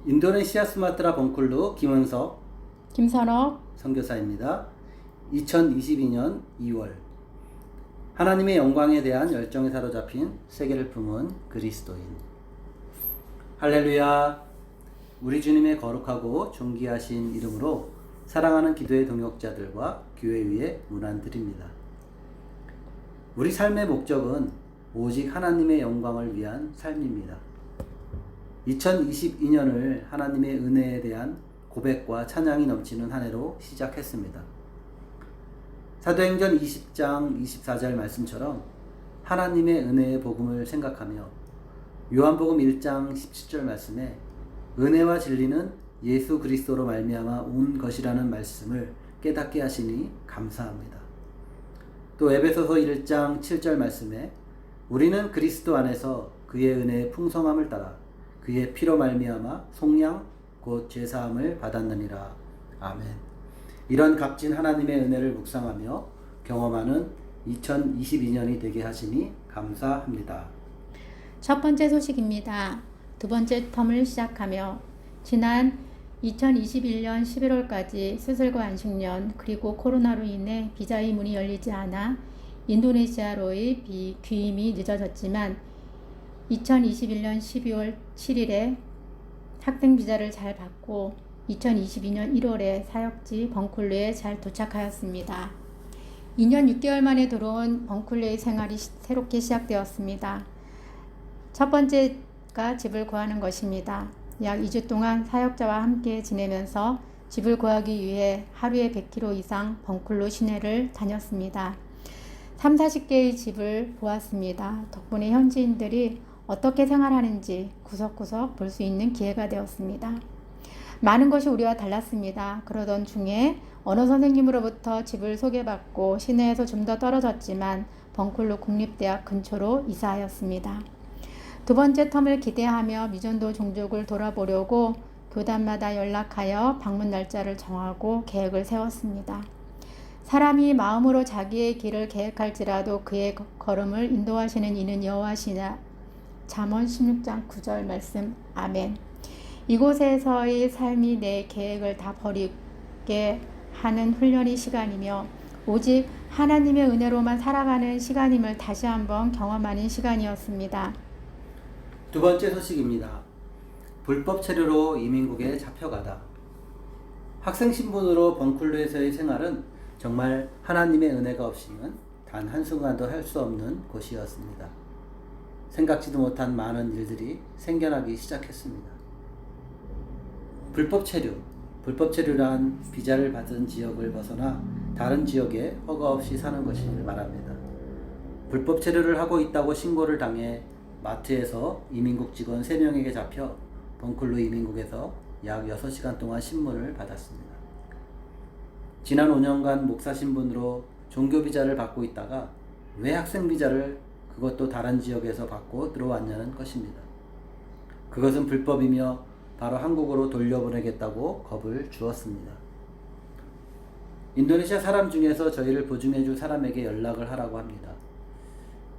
인도네시아 수마트라 벙쿨루 김은석 김선옥 선교사입니다. 2022년 2월 하나님의 영광에 대한 열정에 사로잡힌 세계를 품은 그리스도인. 할렐루야. 우리 주님의 거룩하고 존귀하신 이름으로 사랑하는 기도의 동역자들과 교회 위에 문안드립니다. 우리 삶의 목적은 오직 하나님의 영광을 위한 삶입니다. 2022년을 하나님의 은혜에 대한 고백과 찬양이 넘치는 한 해로 시작했습니다. 사도행전 20장 24절 말씀처럼 하나님의 은혜의 복음을 생각하며 요한복음 1장 17절 말씀에 은혜와 진리는 예수 그리스도로 말미암아 온 것이라는 말씀을 깨닫게 하시니 감사합니다. 또 에베소서 1장 7절 말씀에 우리는 그리스도 안에서 그의 은혜의 풍성함을 따라 그의 피로 말미암아 속량 곧 죄사함을 받았느니라. 아멘. 이런 값진 하나님의 은혜를 묵상하며 경험하는 2022년이 되게 하시니 감사합니다. 첫 번째 소식입니다. 두 번째 텀을 시작하며 지난 2021년 11월까지 수술과 안식년 그리고 코로나로 인해 비자의 문이 열리지 않아 인도네시아로의 귀임이 늦어졌지만 2021년 12월 7일에 학생 비자를 잘 받고 2022년 1월에 사역지 벙쿨루에 잘 도착하였습니다. 2년 6개월 만에 들어온 벙쿨루의 생활이 새롭게 시작되었습니다. 첫 번째가 집을 구하는 것입니다. 약 2주 동안 사역자와 함께 지내면서 집을 구하기 위해 하루에 100km 이상 벙쿨루 시내를 다녔습니다. 3, 40개의 집을 보았습니다. 덕분에 현지인들이 어떻게 생활하는지 구석구석 볼 수 있는 기회가 되었습니다. 많은 것이 우리와 달랐습니다. 그러던 중에 언어 선생님으로부터 집을 소개받고 시내에서 좀 더 떨어졌지만 벙쿨루 국립대학 근처로 이사하였습니다. 두 번째 텀을 기대하며 미전도 종족을 돌아보려고 교단마다 연락하여 방문 날짜를 정하고 계획을 세웠습니다. 사람이 마음으로 자기의 길을 계획할지라도 그의 걸음을 인도하시는 이는 여호와시나. 잠언 16장 9절 말씀. 아멘. 이곳에서의 삶이 내 계획을 다 버리게 하는 훈련의 시간이며 오직 하나님의 은혜로만 살아가는 시간임을 다시 한번 경험하는 시간이었습니다. 두 번째 소식입니다. 불법 체류로 이민국에 잡혀가다. 학생 신분으로 벙쿨루에서의 생활은 정말 하나님의 은혜가 없이는 단 한순간도 할 수 없는 곳이었습니다. 생각지도 못한 많은 일들이 생겨나기 시작했습니다. 불법 체류란 비자를 받은 지역을 벗어나 다른 지역에 허가 없이 사는 것을 말합니다. 불법 체류를 하고 있다고 신고를 당해 마트에서 이민국 직원 3명에게 잡혀 벙쿨루 이민국에서 약 6시간 동안 신문을 받았습니다. 지난 5년간 목사 신분으로 종교 비자를 받고 있다가 왜 학생 비자를 그것도 다른 지역에서 받고 들어왔냐는 것입니다. 그것은 불법이며 바로 한국으로 돌려보내겠다고 겁을 주었습니다. 인도네시아 사람 중에서 저희를 보증해줄 사람에게 연락을 하라고 합니다.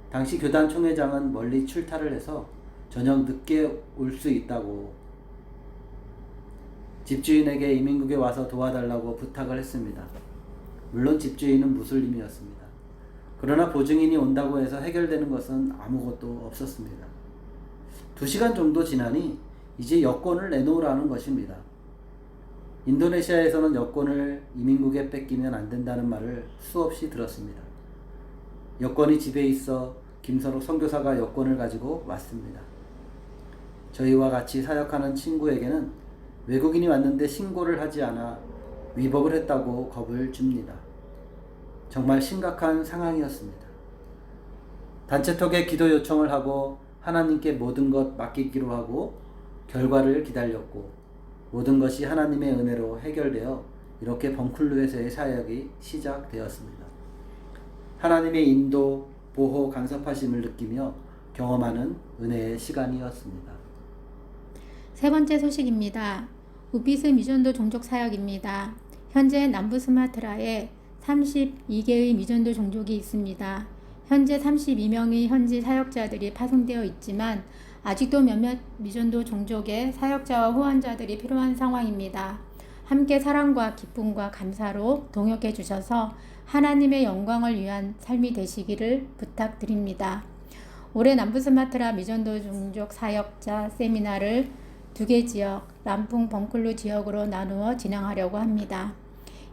당시 교단 총회장은 멀리 출타를 해서 저녁 늦게 올 수 있다고 집주인에게 이민국에 와서 도와달라고 부탁을 했습니다. 물론 집주인은 무슬림이었습니다. 그러나 보증인이 온다고 해서 해결되는 것은 아무것도 없었습니다. 2시간 정도 지나니 이제 여권을 내놓으라는 것입니다. 인도네시아에서는 여권을 이민국에 뺏기면 안 된다는 말을 수없이 들었습니다. 여권이 집에 있어 김선옥 선교사가 여권을 가지고 왔습니다. 저희와 같이 사역하는 친구에게는 외국인이 왔는데 신고를 하지 않아 위법을 했다고 겁을 줍니다. 정말 심각한 상황이었습니다. 단체톡에 기도 요청을 하고 하나님께 모든 것 맡기기로 하고 결과를 기다렸고 모든 것이 하나님의 은혜로 해결되어 이렇게 벙쿨루에서의 사역이 시작되었습니다. 하나님의 인도, 보호, 간섭하심을 느끼며 경험하는 은혜의 시간이었습니다. 세 번째 소식입니다. 우비스 미전도 종족 사역입니다. 현재 남부 스마트라에 32개의 미전도 종족이 있습니다. 현재 32명의 현지 사역자들이 파송되어 있지만 아직도 몇몇 미전도 종족의 사역자와 후원자들이 필요한 상황입니다. 함께 사랑과 기쁨과 감사로 동역해 주셔서 하나님의 영광을 위한 삶이 되시기를 부탁드립니다. 올해 남부스마트라 미전도 종족 사역자 세미나를 2개 지역, 람풍 벙클루 지역으로 나누어 진행하려고 합니다.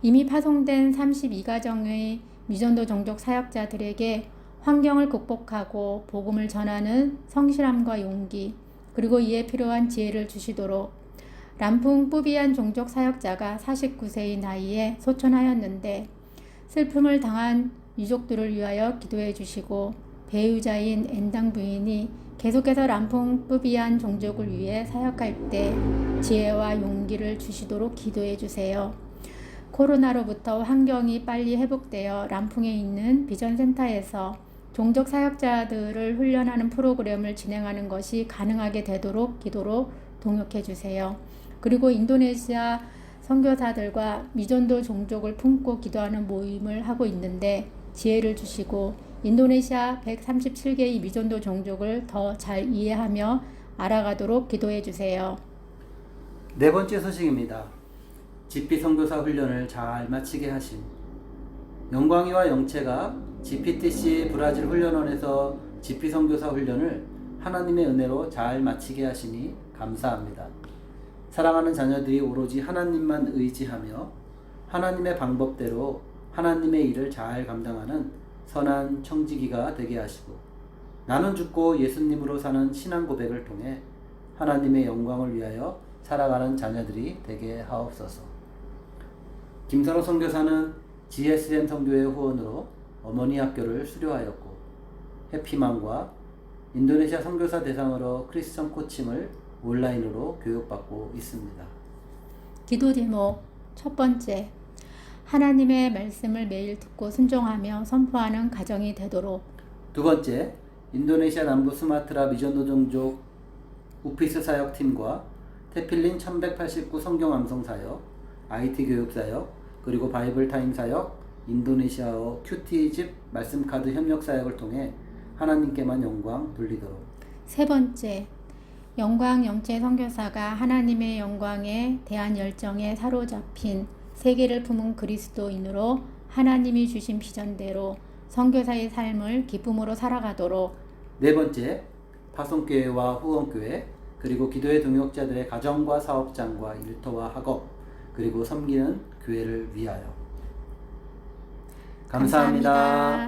이미 파송된 32가정의 미전도 종족 사역자들에게 환경을 극복하고 복음을 전하는 성실함과 용기, 그리고 이에 필요한 지혜를 주시도록 람풍 뿌비안 종족 사역자가 49세의 나이에 소천하였는데 슬픔을 당한 유족들을 위하여 기도해 주시고 배우자인 엔당 부인이 계속해서 람풍 뿌비안 종족을 위해 사역할 때 지혜와 용기를 주시도록 기도해 주세요. 코로나로부터 환경이 빨리 회복되어 람풍에 있는 비전센터에서 종족 사역자들을 훈련하는 프로그램을 진행하는 것이 가능하게 되도록 기도로 동역해 주세요. 그리고 인도네시아 선교사들과 미전도 종족을 품고 기도하는 모임을 하고 있는데 지혜를 주시고 인도네시아 137개의 미전도 종족을 더 잘 이해하며 알아가도록 기도해 주세요. 네 번째 소식입니다. GP 선교사 훈련을 잘 마치게 하심. 영광이와 영체가 GPTC 브라질 훈련원에서 GP 선교사 훈련을 하나님의 은혜로 잘 마치게 하시니 감사합니다. 사랑하는 자녀들이 오로지 하나님만 의지하며 하나님의 방법대로 하나님의 일을 잘 감당하는 선한 청지기가 되게 하시고 나는 죽고 예수님으로 사는 신앙 고백을 통해 하나님의 영광을 위하여 살아가는 자녀들이 되게 하옵소서. 김선호 선교사는 GSM 선교회 후원으로 어머니 학교를 수료하였고 해피맘과 인도네시아 선교사 대상으로 크리스천 코칭을 온라인으로 교육받고 있습니다. 기도 제목 첫 번째, 하나님의 말씀을 매일 듣고 순종하며 선포하는 가정이 되도록. 두 번째, 인도네시아 남부 수마트라 미전도 종족 우피스 사역팀과 테필린 1189 성경 암송 사역, IT 교육 사역, 그리고 바이블 타임 사역, 인도네시아어 큐티집 말씀 카드 협력 사역을 통해 하나님께만 영광 돌리도록. 세 번째, 영광 영체 선교사가 하나님의 영광에 대한 열정에 사로잡힌 세계를 품은 그리스도인으로 하나님이 주신 비전대로 선교사의 삶을 기쁨으로 살아가도록. 네 번째, 파송교회와 후원교회, 그리고 기도의 동역자들의 가정과 사업장과 일터와 학업, 그리고 섬기는 교회를 위하여. 감사합니다.